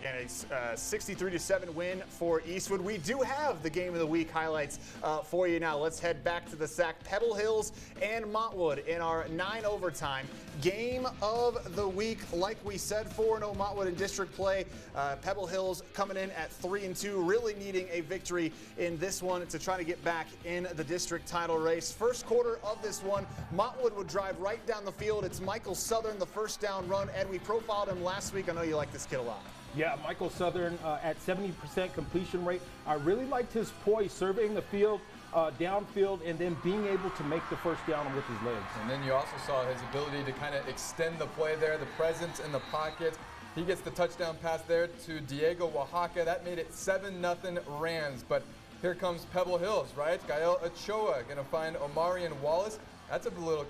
and a 63-7 win for Eastwood. We do have the Game of the Week highlights for you now. Let's head back to the SAC. Pebble Hills and Montwood in our 9 overtime Game of the Week. Like we said, 4-0 Montwood in district play. Pebble Hills coming in at 3-2, really needing a victory in this one to try to get back in the district title race. First quarter of this one, Montwood would drive right down the field. It's Michael Southern, the first down run. Ed, we profiled him last week. I know you like this kid a lot. Yeah, Michael Southern at 70% completion rate. I really liked his poise, surveying the field, downfield, and then being able to make the first down with his legs. And then you also saw his ability to kind of extend the play there, the presence in the pocket. He gets the touchdown pass there to Diego Oaxaca. That made it 7-0 Rams. But here comes Pebble Hills, right? Gael Ochoa going to find Omarion Wallace. That's a little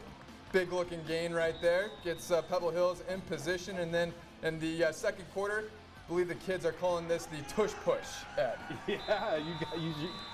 big-looking gain right there. Gets Pebble Hills in position, and then in the second quarter, I believe the kids are calling this the tush push, Ed. Yeah,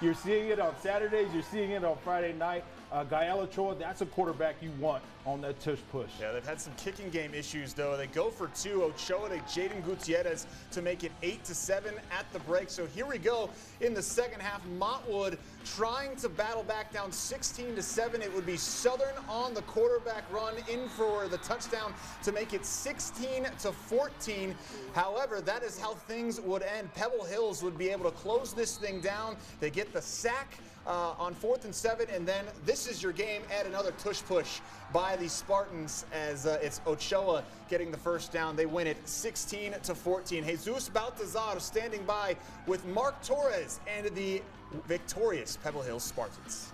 you're seeing it on Saturdays, you're seeing it on Friday night. Gael Ochoa, that's a quarterback you want on that tush push. Yeah, they've had some kicking game issues, though. They go for 2. Ochoa to Jaden Gutierrez to make it 8-7 at the break. So here we go in the second half. Montwood trying to battle back down 16-7. It would be Southern on the quarterback run in for the touchdown to make it 16-14. However, that is how things would end. Pebble Hills would be able to close this thing down. They get the sack on 4th and 7, and then this is your game. Add another tush push by the Spartans as it's Ochoa getting the first down. They win it 16-14. Jesus Baltazar standing by with Mark Torres and the victorious Pebble Hills Spartans.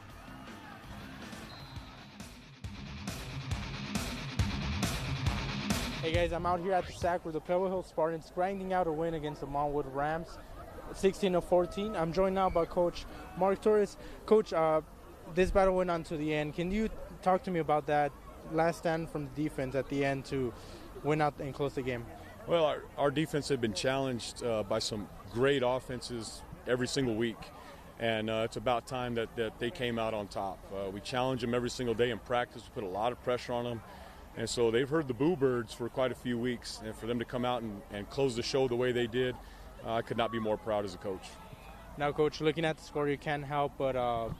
Hey guys, I'm out here at the SAC with the Pebble Hills Spartans grinding out a win against the Montwood Rams, 16-14. I'm joined now by Coach Mark Torres. Coach, this battle went on to the end. Can you talk to me about that last stand from the defense at the end to win out and close the game? Well, our defense had been challenged by some great offenses every single week, and it's about time that they came out on top. We challenge them every single day in practice. We put a lot of pressure on them. And so they've heard the Boo Birds for quite a few weeks, and for them to come out and close the show the way they did, I could not be more proud as a coach. Now, Coach, looking at the score, you can't help but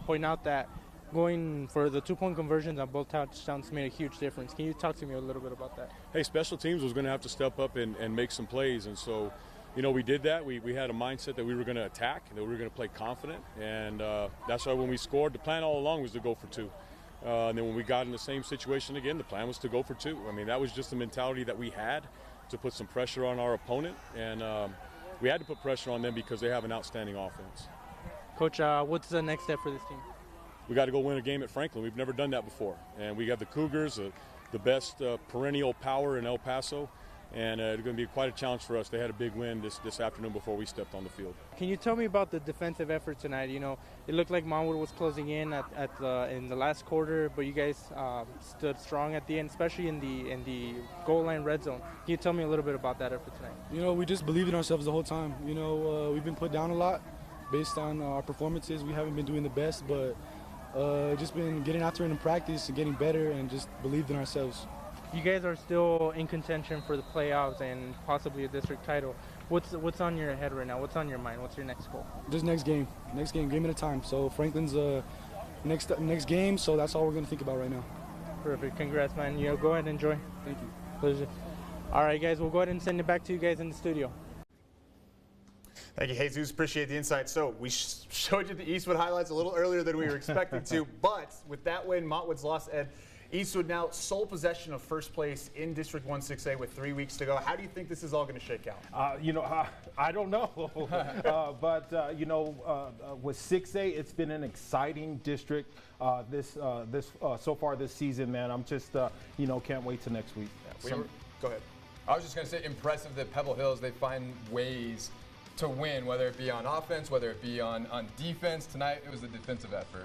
point out that going for the 2-point conversions on both touchdowns made a huge difference. Can you talk to me a little bit about that? Hey, special teams was going to have to step up and make some plays, and so, you know, we did that. We had a mindset that we were going to attack, that we were going to play confident, and that's why when we scored, the plan all along was to go for 2. And then when we got in the same situation again, the plan was to go for 2. I mean, that was just the mentality that we had to put some pressure on our opponent, and we had to put pressure on them because they have an outstanding offense. Coach, what's the next step for this team? We got to go win a game at Franklin. We've never done that before, and we got the Cougars, the best perennial power in El Paso, and it's going to be quite a challenge for us. They had a big win this afternoon before we stepped on the field. Can you tell me about the defensive effort tonight? You know, it looked like Montwood was closing in in the last quarter, but you guys stood strong at the end, especially in the goal line red zone. Can you tell me a little bit about that effort tonight? You know, we just believed in ourselves the whole time. You know, we've been put down a lot based on our performances. We haven't been doing the best, but just been getting after it in practice and getting better and just believed in ourselves. You guys are still in contention for the playoffs and possibly a district title. What's on your head right now? What's on your mind? What's your next goal? Just next game at a time. So Franklin's next game, so that's all we're going to think about right now. Perfect. Congrats, man. You know, go ahead and enjoy. Thank you. Pleasure. All right, guys, we'll go ahead and send it back to you guys in the studio. Thank you, Jesus. Appreciate the insight. So we showed you the Eastwood highlights a little earlier than we were expecting to, but with that win, Montwood's lost, Ed. Eastwood now sole possession of first place in District 1-6A with 3 weeks to go. How do you think this is all going to shake out? You know, I don't know. But, you know, with 6A, it's been an exciting district so far this season, man. I'm just, you know, can't wait till next week. Yeah, go ahead. I was just going to say impressive that Pebble Hills, they find ways to win, whether it be on offense, whether it be on defense. Tonight, it was a defensive effort.